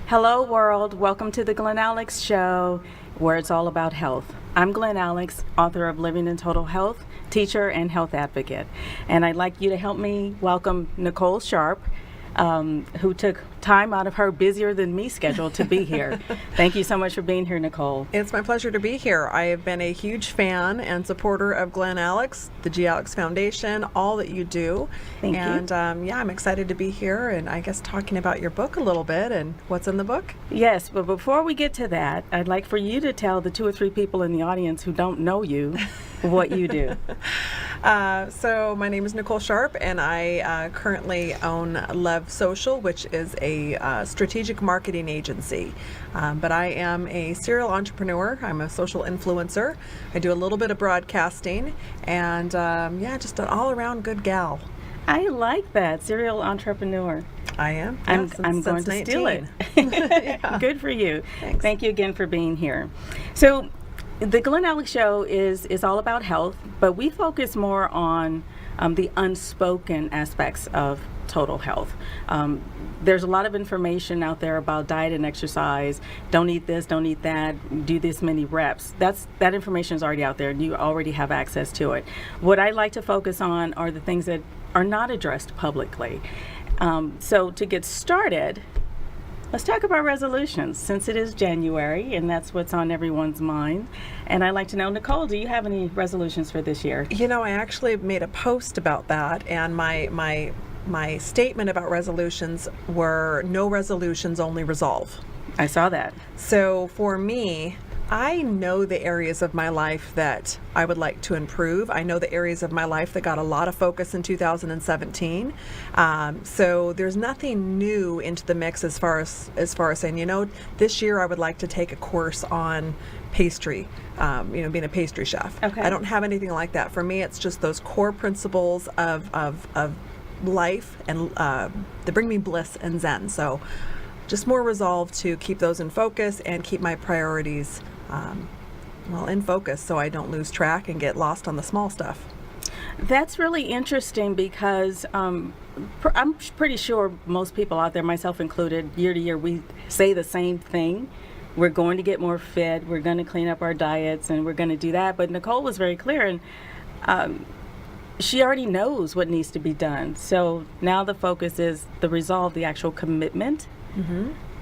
Hello world, welcome to the Glen Alex Show, where it's all about health. I'm Glen Alex, author of Living in Total Health, teacher and health advocate. And I'd like you to help me welcome Nicole Sharp, who took time out of her busier than me schedule to be here. Thank you so much for being here, Nicole. It's my pleasure to be here. I have been a huge fan and supporter of Glen Alex, the G. Alex Foundation, all that you do. Thank you. And I'm excited to be here and I guess talking about your book a little bit and what's in the book. Yes, but before we get to that, I'd like for you to tell the 2 or 3 people in the audience who don't know you what you do. So my name is Nicole Sharp and I currently own Love Social, which is a strategic marketing agency. But I am a serial entrepreneur. I'm a social influencer. I do a little bit of broadcasting and just an all-around good gal. I like that, serial entrepreneur. I am. I'm Since going to 19. steal it. Yeah. Good for you. Thanks. Thank you again for being here. So the Glen Alex Show is all about health, but we focus more on the unspoken aspects of total health. There's a lot of information out there about diet and exercise. Don't eat this, don't eat that, do this many reps. That information is already out there and you already have access to it. What I like to focus on are the things that are not addressed publicly. So to get started, let's talk about resolutions, since it is January and that's what's on everyone's mind. And I'd like to know, Nicole, do you have any resolutions for this year? You know, I actually made a post about that, and my statement about resolutions were no resolutions, only resolve. I saw that. So for me, I know the areas of my life that I would like to improve. I know the areas of my life that got a lot of focus in 2017. So there's nothing new into the mix as far as saying, this year I would like to take a course on pastry, being a pastry chef. Okay. I don't have anything like that. For me, it's just those core principles of life and that bring me bliss and zen. So just more resolve to keep those in focus and keep my priorities in focus so I don't lose track and get lost on the small stuff. That's really interesting because I'm pretty sure most people out there, myself included, year to year, we say the same thing. We're going to get more fit, we're going to clean up our diets, and we're going to do that. But Nicole was very clear, and she already knows what needs to be done. So now the focus is the resolve, the actual commitment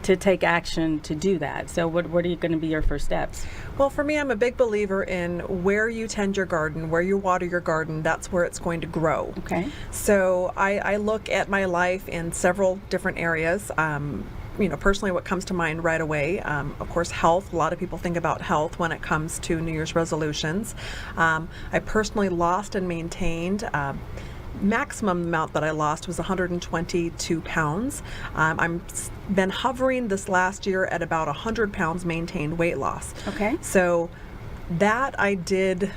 to take action to do that. So what are going to be your first steps? Well, for me, I'm a big believer in where you tend your garden, where you water your garden, that's where it's going to grow. Okay. So I look at my life in several different areas. Personally, what comes to mind right away, of course, health. A lot of people think about health when it comes to New Year's resolutions. I personally lost and maintained maximum amount that I lost was 122 pounds. I've been hovering this last year at about 100 pounds maintained weight loss. Okay. So that I did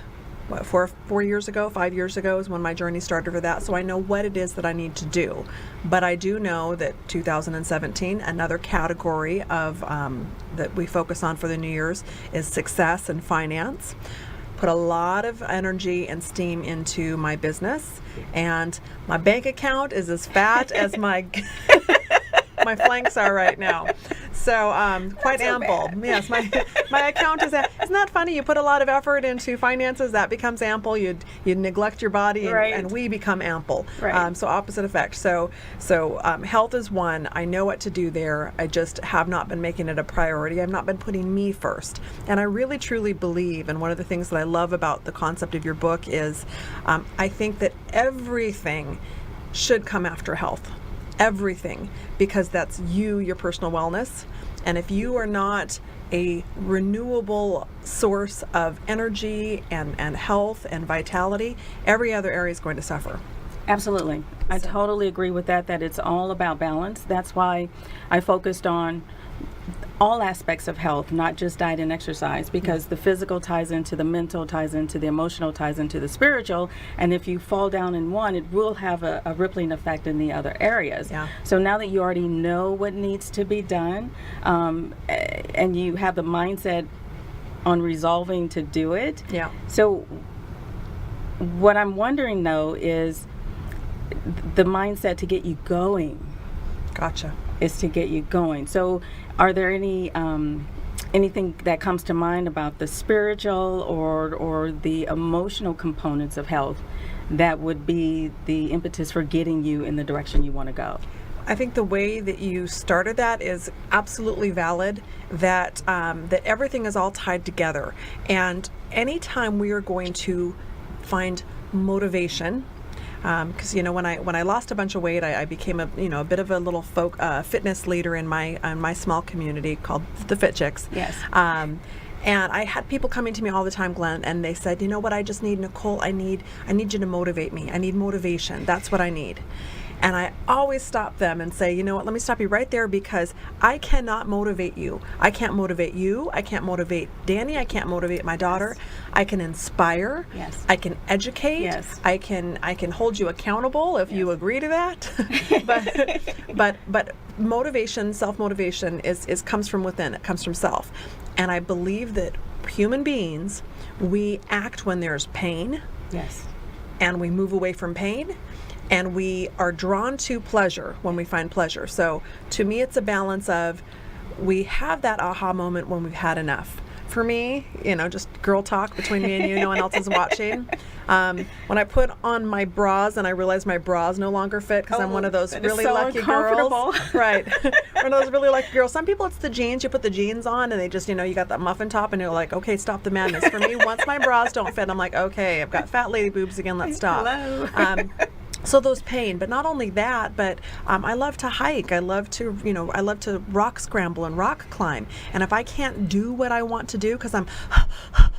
4 years ago, 5 years ago is when my journey started for that. So I know what it is that I need to do. But I do know that 2017, another category of that we focus on for the New Year's is success and finance. Put a lot of energy and steam into my business, and my bank account is as fat as my my flanks are right now. So quite ample. Bad. Yes, my account is. Isn't that funny? You put a lot of effort into finances, that becomes ample. You neglect your body, and, Right. and we become ample. Right. So opposite effect. So health is one. I know what to do there. I just have not been making it a priority. I've not been putting me first. And I really truly believe, and one of the things that I love about the concept of your book is, I think that everything should come after health. Everything, because that's your personal wellness. And if you are not a renewable source of energy and health and vitality, every other area is going to suffer. Absolutely. I totally agree with that it's all about balance. That's why I focused on all aspects of health, not just diet and exercise, because the physical ties into the mental, ties into the emotional, ties into the spiritual, and if you fall down in one, it will have a rippling effect in the other areas. Yeah. So now that you already know what needs to be done, and you have the mindset on resolving to do it. Yeah. So what I'm wondering though is the mindset to get you going. Gotcha. is to get you going. So are there anything that comes to mind about the spiritual or the emotional components of health that would be the impetus for getting you in the direction you want to go? I think the way that you started that is absolutely valid, that that everything is all tied together. And anytime we are going to find motivation, because when I lost a bunch of weight, I became a bit of a little fitness leader in my small community called the Fit Chicks. Yes. And I had people coming to me all the time, Glenn, and they said, you know what, I just need, Nicole, I need you to motivate me. I need motivation. That's what I need. And I always stop them and say, you know what, let me stop you right there, because I cannot motivate you. I can't motivate you. I can't motivate Danny. I can't motivate my daughter. Yes. I can inspire. Yes. I can educate. Yes. I can hold you accountable if you agree to that. but motivation, self-motivation comes from within. It comes from self. And I believe that human beings, we act when there's pain. Yes. And we move away from pain. And we are drawn to pleasure when we find pleasure. So to me, it's a balance of, we have that aha moment when we've had enough. For me, just girl talk between me and you, no one else is watching. When I put on my bras and I realize my bras no longer fit, because I'm one of those really lucky girls. Right. One of those really lucky girls. Some people, it's the jeans. You put the jeans on and they just, you got that muffin top and you're like, okay, stop the madness. For me, once my bras don't fit, I'm like, okay, I've got fat lady boobs again, let's stop. Hello. So those pain, but not only that, but I love to hike. I love to rock scramble and rock climb. And if I can't do what I want to do because I'm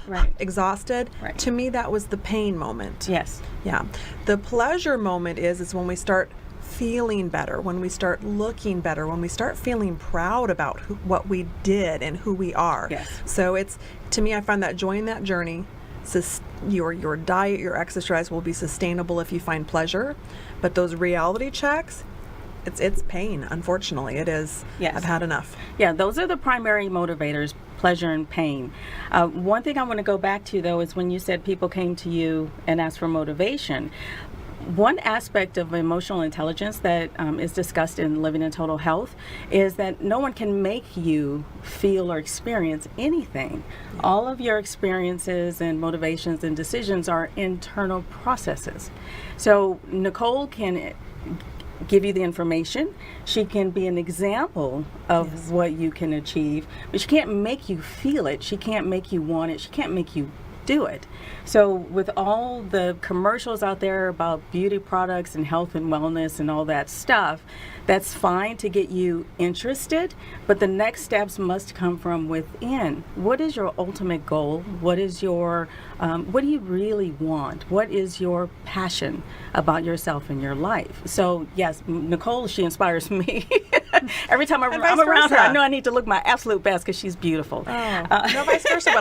right. exhausted, right. to me that was the pain moment. Yes. Yeah. The pleasure moment is when we start feeling better, when we start looking better, when we start feeling proud about what we did and who we are. Yes. So to me, I find that joy in that journey. Your diet, your exercise will be sustainable if you find pleasure, but those reality checks, it's pain. Unfortunately, it is. Yes. I've had enough. Yeah, those are the primary motivators: pleasure and pain. One thing I want to go back to, though, is when you said people came to you and asked for motivation. One aspect of emotional intelligence that is discussed in Living in Total Health is that no one can make you feel or experience anything. Yeah. All of your experiences and motivations and decisions are internal processes. So Nicole can give you the information. She can be an example of yes. what you can achieve, but she can't make you feel it. She can't make you want it. She can't make you do it. So with all the commercials out there about beauty products and health and wellness and all that stuff, that's fine to get you interested, but the next steps must come from within. What is your ultimate goal? What is your, what do you really want? What is your passion about yourself and your life? So yes, Nicole, she inspires me. Every time I'm around her, I know I need to look my absolute best because she's beautiful. No, vice versa.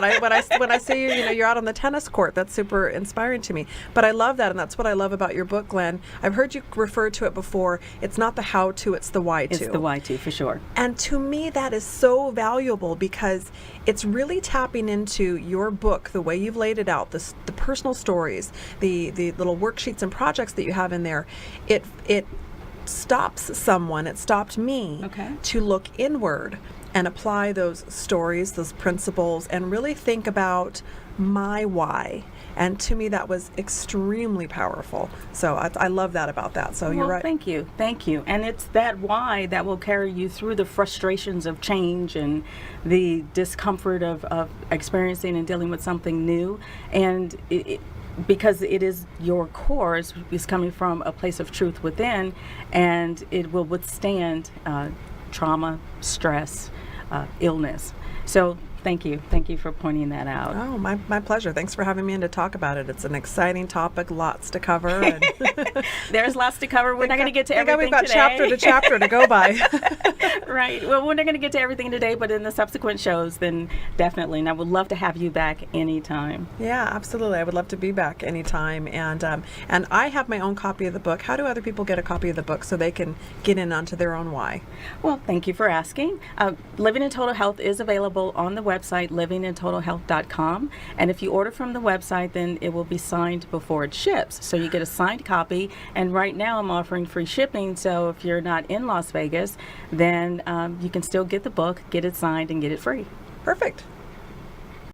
When I see you, you're out on the tennis court, that's super inspiring to me. But I love that, and that's what I love about your book, Glenn. I've heard you refer to it before. It's not the how-to, it's the why-to. It's the why-to, for sure. And to me, that is so valuable because it's really tapping into your book, the way you've laid it out, the personal stories, the little worksheets and projects that you have in there. It stops someone, it stopped me to look inward and apply those stories, those principles, and really think about my why. And to me, that was extremely powerful. So I love that about that. So you're right. Thank you. Thank you. And it's that why that will carry you through the frustrations of change and the discomfort of experiencing and dealing with something new. And because it is your core is coming from a place of truth within, and it will withstand trauma, stress, illness. So thank you for pointing that out. Oh, my pleasure. Thanks for having me in to talk about it. It's an exciting topic, lots to cover. And there's lots to cover. We're not going to get to everything we've got today. chapter to chapter to go by. Right. Well, we're not going to get to everything today, but in the subsequent shows, then definitely. And I would love to have you back anytime. Yeah, absolutely. I would love to be back anytime. And I have my own copy of the book. How do other people get a copy of the book so they can get in onto their own why? Well, thank you for asking. Living in Total Health is available on the website, livingintotalhealth.com. And if you order from the website, then it will be signed before it ships. So you get a signed copy. And right now I'm offering free shipping. So if you're not in Las Vegas, then you can still get the book, get it signed, and get it free. Perfect.